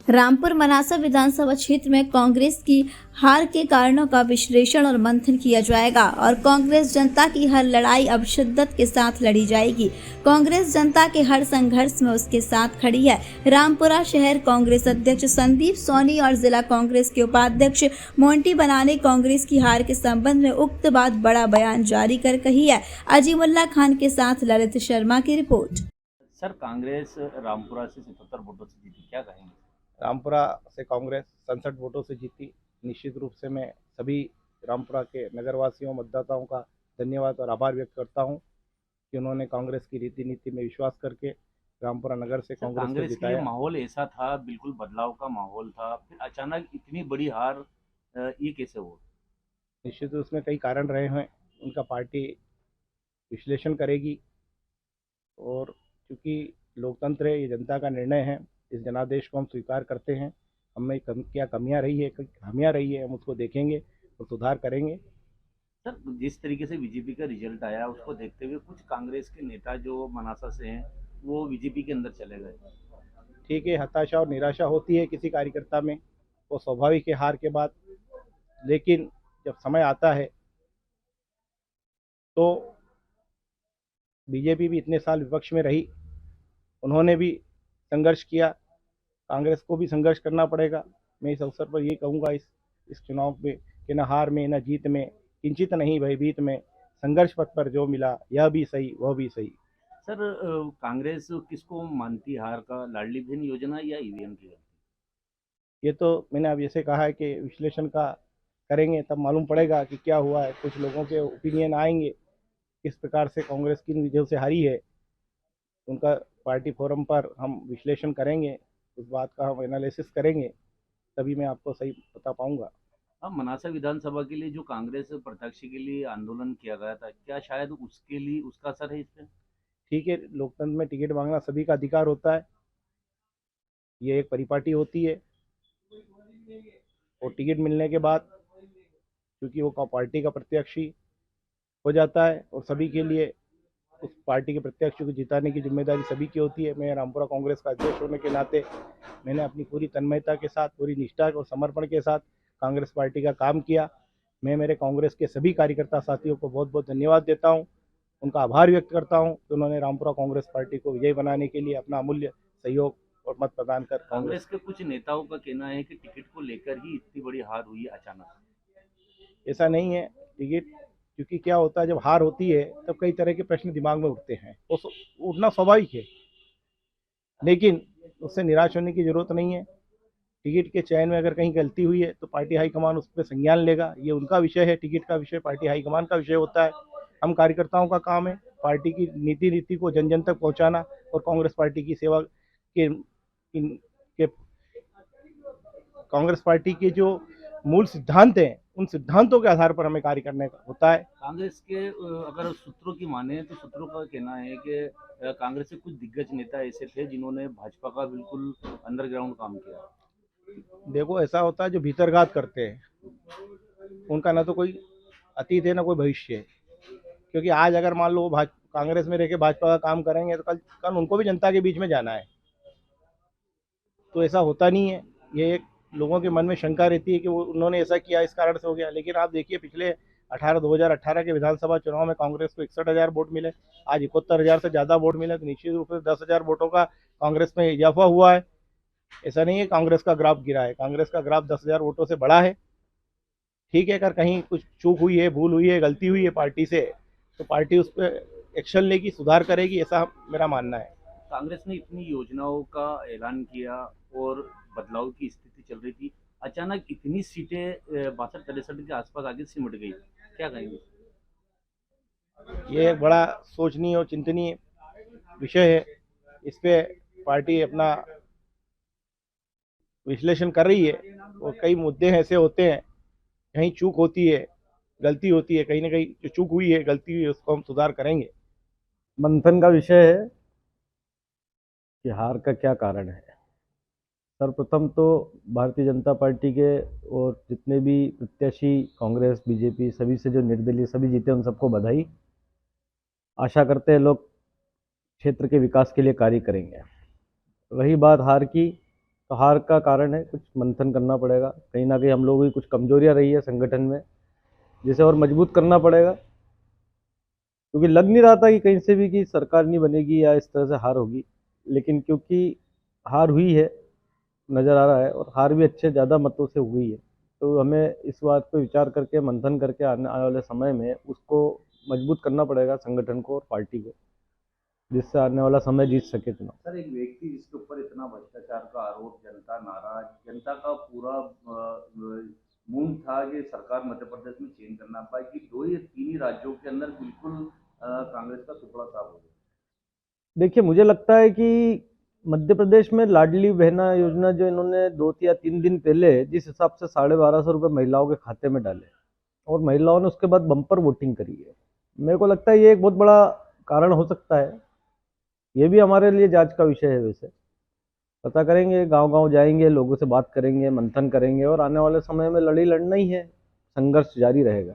रामपुर मनासा विधानसभा क्षेत्र में कांग्रेस की हार के कारणों का विश्लेषण और मंथन किया जाएगा और कांग्रेस जनता की हर लड़ाई अब शिद्दत के साथ लड़ी जाएगी। कांग्रेस जनता के हर संघर्ष में उसके साथ खड़ी है। रामपुरा शहर कांग्रेस अध्यक्ष संदीप सोनी और जिला कांग्रेस के उपाध्यक्ष मोंटी बना ने कांग्रेस की हार के संबंध में उक्त बात बड़ा बयान जारी कर कही है। अजीमुल्ला खान के साथ ललित शर्मा की रिपोर्ट। सर, कांग्रेस रामपुरा से 77 वोटों से जीती, क्या कहेंगे? रामपुरा से कांग्रेस 67 वोटों से जीती। निश्चित रूप से मैं सभी रामपुरा के नगरवासियों मतदाताओं का धन्यवाद और आभार व्यक्त करता हूं कि उन्होंने कांग्रेस की रीति नीति में विश्वास करके रामपुरा नगर से कांग्रेस को के लिए जिताया। माहौल ऐसा था, बिल्कुल बदलाव का माहौल था, फिर अचानक इतनी बड़ी हार, ये कैसे हुआ? निश्चित रूप में कई कारण रहे हैं, उनका पार्टी विश्लेषण करेगी। और क्योंकि लोकतंत्र है, ये जनता का निर्णय है, इस जनादेश को हम स्वीकार करते हैं। हमें क्या कमियां रही है, खामियां रही है, हम उसको देखेंगे और सुधार करेंगे। सर, जिस तरीके से बीजेपी का रिजल्ट आया, उसको देखते हुए कुछ कांग्रेस के नेता जो मनासा से हैं, वो बीजेपी के अंदर चले गए। ठीक है, हताशा और निराशा होती है किसी कार्यकर्ता में, वो स्वाभाविक है हार के बाद। लेकिन जब समय आता है तो बीजेपी भी इतने साल विपक्ष में रही, उन्होंने भी संघर्ष किया, कांग्रेस को भी संघर्ष करना पड़ेगा। मैं इस अवसर पर ये कहूँगा इस चुनाव में कि न हार में न जीत में किंचित नहीं भयभीत में, संघर्ष पथ पर जो मिला यह भी सही वह भी सही। सर, कांग्रेस किसको मानती हार का, लाडली बहन योजना या ईवीएम की गलती? ये तो मैंने अब जैसे कहा है कि विश्लेषण का करेंगे तब मालूम पड़ेगा कि क्या हुआ है। कुछ लोगों के ओपिनियन आएंगे किस प्रकार से कांग्रेस किन विजयों से हारी है, उनका पार्टी फोरम पर हम विश्लेषण करेंगे, उस बात का हम एनालिसिस करेंगे, तभी मैं आपको सही बता पाऊंगा। अब मनासा विधानसभा के लिए जो कांग्रेस प्रत्याशी के लिए आंदोलन किया गया था, क्या शायद उसके लिए उसका असर है इस पे? ठीक है, लोकतंत्र में टिकट मांगना सभी का अधिकार होता है, ये एक परिपाटी होती है। और टिकट मिलने के बाद क्योंकि वो पार्टी का प्रत्याशी हो जाता है और सभी के लिए उस पार्टी के प्रत्याशी को जिताने की जिम्मेदारी सभी की होती है। मैं रामपुरा कांग्रेस का अध्यक्ष होने के नाते मैंने अपनी पूरी तन्मयता के साथ, पूरी निष्ठा और समर्पण के साथ कांग्रेस पार्टी का काम किया। मैं मेरे कांग्रेस के सभी कार्यकर्ता साथियों को बहुत बहुत धन्यवाद देता हूं, उनका आभार व्यक्त करता हूं कि उन्होंने रामपुरा कांग्रेस पार्टी को विजयी बनाने के लिए अपना अमूल्य सहयोग और मत प्रदान कर। कांग्रेस के कुछ नेताओं का कहना है कि टिकट को लेकर ही इतनी बड़ी हार हुई अचानक। ऐसा नहीं है। टिकट क्योंकि क्या होता है, जब हार होती है तब कई तरह के प्रश्न दिमाग में उठते हैं, वो उठना स्वाभाविक है, लेकिन उससे निराश होने की जरूरत नहीं है। टिकट के चयन में अगर कहीं गलती हुई है तो पार्टी हाईकमान उस पर संज्ञान लेगा, ये उनका विषय है। टिकट का विषय पार्टी हाईकमान का विषय होता है। हम कार्यकर्ताओं का काम है पार्टी की नीति को जन जन तक पहुंचाना और कांग्रेस पार्टी की सेवा के, के कांग्रेस पार्टी के जो मूल सिद्धांत हैं, उन सिद्धांतों के आधार पर हमें कार्य करने का होता है। कांग्रेस के अगर सूत्रों की माने तो सूत्रों का कहना है कि कांग्रेस के कुछ दिग्गज नेता ऐसे थे जिन्होंने भाजपा का बिल्कुल अंडरग्राउंड काम किया। देखो, ऐसा होता है जो भीतरघात करते हैं उनका ना तो कोई अतीत है ना कोई भविष्य है। क्योंकि आज अगर मान लो वो कांग्रेस में रह के भाजपा का काम करेंगे तो कल उनको भी जनता के बीच में जाना है, तो ऐसा होता नहीं है। ये एक लोगों के मन में शंका रहती है कि वो उन्होंने ऐसा किया इस कारण से हो गया, लेकिन आप देखिए पिछले 2018 के विधानसभा चुनाव में कांग्रेस को 61,000 वोट मिले, आज 71,000 से ज़्यादा वोट मिले, तो निश्चित रूप से 10,000 वोटों का कांग्रेस में इजाफा हुआ है। ऐसा नहीं है कांग्रेस का ग्राफ गिरा है, कांग्रेस का ग्राफ 10,000 वोटों से बढ़ा है। ठीक है, अगर कहीं कुछ चूक हुई है, भूल हुई है, गलती हुई है पार्टी से, तो पार्टी उस पर एक्शन लेगी, सुधार करेगी, ऐसा मेरा मानना है। कांग्रेस ने इतनी योजनाओं का ऐलान किया और बदलाव की स्थिति चल रही थी, अचानक इतनी सीटें 62-63 के आसपास आगे सिमट गई, क्या कहेंगे? ये एक बड़ा सोचनीय और चिंतनीय विषय है। इस पे पार्टी अपना विश्लेषण कर रही है और कई मुद्दे ऐसे होते हैं, कहीं चूक होती है, गलती होती है, कहीं ना कहीं जो चूक हुई है, गलती हुई है, उसको हम सुधार करेंगे। मंथन का विषय है कि हार का क्या कारण है। सर्वप्रथम तो भारतीय जनता पार्टी के और जितने भी प्रत्याशी कांग्रेस बीजेपी सभी से जो निर्दलीय सभी जीते उन सबको बधाई। आशा करते हैं लोग क्षेत्र के विकास के लिए कार्य करेंगे। रही बात हार की, तो हार का कारण है, कुछ मंथन करना पड़ेगा। कहीं ना कहीं हम लोगों की कुछ कमजोरियां रही है संगठन में, जिसे और मजबूत करना पड़ेगा, क्योंकि लग नहीं रहा था कि कहीं से भी कि सरकार नहीं बनेगी या इस तरह से हार होगी। लेकिन क्योंकि हार हुई है, नज़र आ रहा है, और हार भी अच्छे ज़्यादा मतों से हुई है, तो हमें इस बात पे विचार करके मंथन करके आने वाले समय में उसको मजबूत करना पड़ेगा, संगठन को और पार्टी को, जिससे आने वाला समय जीत सके चुनाव। सर, एक व्यक्ति जिसके ऊपर इतना भ्रष्टाचार का आरोप, जनता नाराज, जनता का पूरा मूड था कि सरकार मध्य प्रदेश में चेंज करना पाए कि 2 या 3 ही राज्यों के अंदर बिल्कुल कांग्रेस का सुपड़ा साफ हो गया। देखिए, मुझे लगता है कि मध्य प्रदेश में लाडली बहना योजना जो इन्होंने 2 या 3 दिन पहले जिस हिसाब से 1250 रुपये महिलाओं के खाते में डाले, और महिलाओं ने उसके बाद बम्पर वोटिंग करी है, मेरे को लगता है ये एक बहुत बड़ा कारण हो सकता है। ये भी हमारे लिए जांच का विषय है। वैसे पता करेंगे, गांव-गांव जाएंगे, लोगों से बात करेंगे, मंथन करेंगे, और आने वाले समय में लड़ी लड़ना ही है, संघर्ष जारी रहेगा।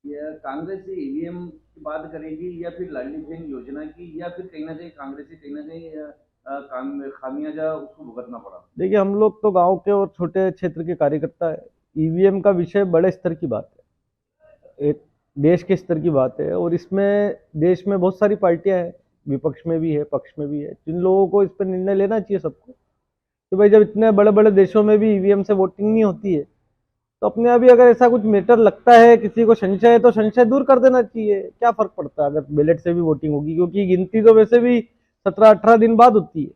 या कांग्रेस ईवीएम की बात करेगी या फिर लाडली बहन योजना की, या फिर कहीं ना कहीं कांग्रेस से कहीं ना कहीं खामियाजा उसको भुगतना पड़ा? देखिए, हम लोग तो गांव के और छोटे क्षेत्र के कार्यकर्ता है। ईवीएम का विषय बड़े स्तर की बात है, एक देश के स्तर की बात है, और इसमें देश में बहुत सारी पार्टियां हैं, विपक्ष में भी है, पक्ष में भी है, जिन लोगों को इस पर निर्णय लेना चाहिए सबको। तो भाई, जब इतने बड़े बड़े देशों में भी ईवीएम से वोटिंग नहीं होती है, तो अपने अभी अगर ऐसा कुछ मैटर लगता है, किसी को संशय है, तो संशय दूर कर देना चाहिए। क्या फर्क पड़ता है अगर बैलेट से भी वोटिंग होगी, क्योंकि गिनती तो वैसे भी 17-18 दिन बाद होती है,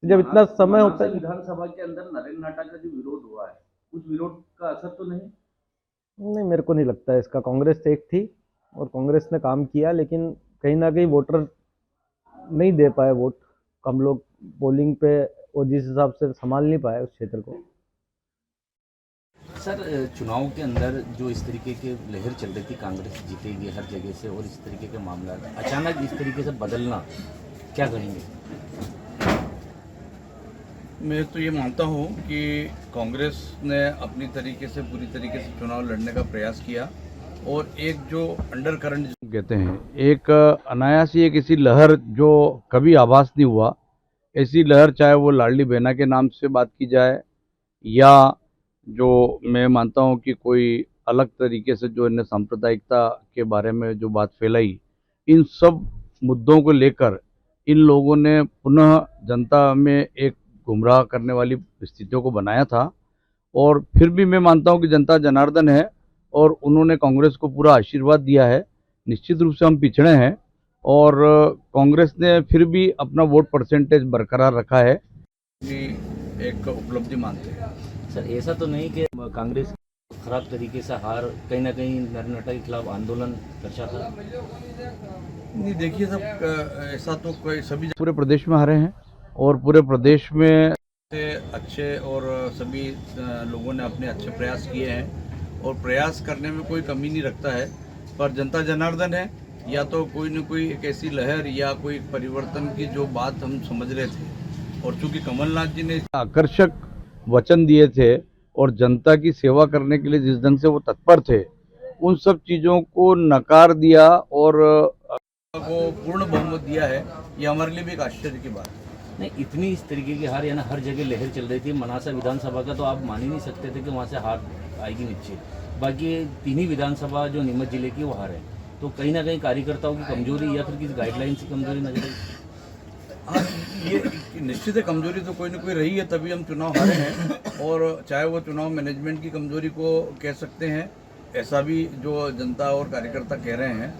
जब इतना समय होता है। विधानसभा के अंदर नरेंद्र नाटा का जो विरोध हुआ है, उस विरोध का असर तो नहीं? नहीं, मेरे को नहीं लगता है इसका। कांग्रेस एक थी और कांग्रेस ने काम किया, लेकिन कहीं ना कहीं वोटर नहीं दे पाए वोट, हम लोग पोलिंग पे, और जिस हिसाब से संभाल नहीं पाए उस क्षेत्र को। सर, चुनाव के अंदर जो इस तरीके की लहर चल रही थी, कांग्रेस जीतेगी हर जगह से, और इस तरीके के मामला अचानक इस तरीके से बदलना, क्या करेंगे? मैं तो ये मानता हूँ कि कांग्रेस ने अपनी तरीके से पूरी तरीके से चुनाव लड़ने का प्रयास किया, और एक जो अंडर करंट कहते हैं, एक अनायास ही एक ऐसी लहर जो कभी आभास नहीं हुआ, ऐसी लहर, चाहे वो लाडली बहना के नाम से बात की जाए, या जो मैं मानता हूँ कि कोई अलग तरीके से जो इन्हें सांप्रदायिकता के बारे में जो बात फैलाई, इन सब मुद्दों को लेकर इन लोगों ने पुनः जनता में एक गुमराह करने वाली स्थितियों को बनाया था। और फिर भी मैं मानता हूँ कि जनता जनार्दन है, और उन्होंने कांग्रेस को पूरा आशीर्वाद दिया है। निश्चित रूप से हम पिछड़े हैं, और कांग्रेस ने फिर भी अपना वोट परसेंटेज बरकरार रखा है। की एक उपलब्धि मानते हैं। सर, ऐसा तो नहीं कि कांग्रेस खराब तरीके से हार कहीं ना कहीं नरेंद्र नाटा के खिलाफ आंदोलन दर्शाता? नहीं, देखिए सब, ऐसा तो कोई सभी पूरे प्रदेश में हारे हैं, और पूरे प्रदेश में से अच्छे और सभी लोगों ने अपने अच्छे प्रयास किए हैं, और प्रयास करने में कोई कमी नहीं रखता है। पर जनता जनार्दन है, या तो कोई न कोई एक ऐसी लहर या कोई परिवर्तन की जो बात हम समझ रहे थे, और चूंकि कमलनाथ जी ने आकर्षक वचन दिए थे और जनता की सेवा करने के लिए जिस ढंग से वो तत्पर थे, उन सब चीज़ों को नकार दिया और को पूर्ण बहुमत दिया है, ये हमारे लिए भी एक आश्चर्य की बात है। नहीं, इतनी इस तरीके की हार, यानी हर जगह लहर चल रही थी। मनासा विधानसभा का तो आप मान ही नहीं सकते थे कि वहाँ से हार आएगी निश्चित। बाकी 3 ही विधानसभा जो नीमच जिले की वो हार है, तो कहीं ना कहीं कार्यकर्ताओं की कमजोरी या फिर किसी गाइडलाइंस की कमजोरी नजर आई? हाँ, ये निश्चित है, कमजोरी तो कोई ना कोई रही है, तभी हम चुनाव हारे हैं। और चाहे वो चुनाव मैनेजमेंट की कमजोरी को कह सकते हैं, ऐसा भी जो जनता और कार्यकर्ता कह रहे हैं,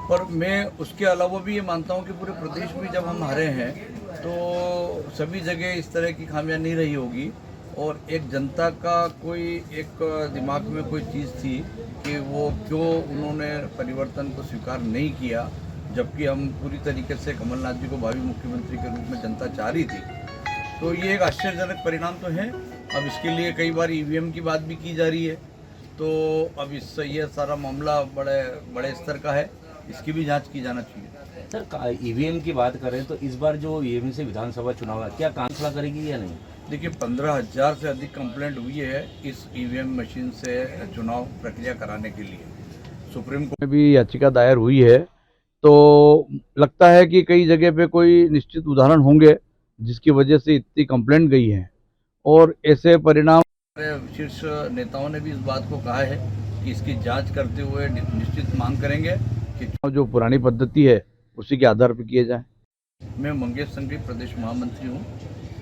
पर मैं उसके अलावा भी ये मानता हूँ कि पूरे प्रदेश में जब हम हारे हैं, तो सभी जगह इस तरह की खामियां नहीं रही होगी, और एक जनता का कोई एक दिमाग में कोई चीज़ थी कि वो क्यों उन्होंने परिवर्तन को स्वीकार नहीं किया, जबकि हम पूरी तरीके से कमलनाथ जी को भावी मुख्यमंत्री के रूप में जनता चाह रही थी। तो ये एक आश्चर्यजनक परिणाम तो है। अब इसके लिए कई बार ईवीएम की बात भी की जा रही है, तो अब इससे ये सारा मामला बड़े स्तर का है, इसकी भी जांच की जाना चाहिए। सर, ईवीएम की बात करें तो इस बार जो ईवीएम से विधानसभा चुनाव है, क्या कांखड़ा करेगी या नहीं? देखिए, 15,000 से अधिक कंप्लेंट हुई है इस ईवीएम मशीन से चुनाव प्रक्रिया कराने के लिए। सुप्रीम कोर्ट में भी याचिका दायर हुई है, तो लगता है कि कई जगह पे कोई निश्चित उदाहरण होंगे जिसकी वजह से इतनी कंप्लेंट गई है। और ऐसे परिणाम हमारे शीर्ष नेताओं ने भी इस बात को कहा है कि इसकी जांच करते हुए निश्चित मांग करेंगे कि जो पुरानी पद्धति है उसी के आधार पर किए जाए। मैं मंगेश संघवी प्रदेश महामंत्री हूँ।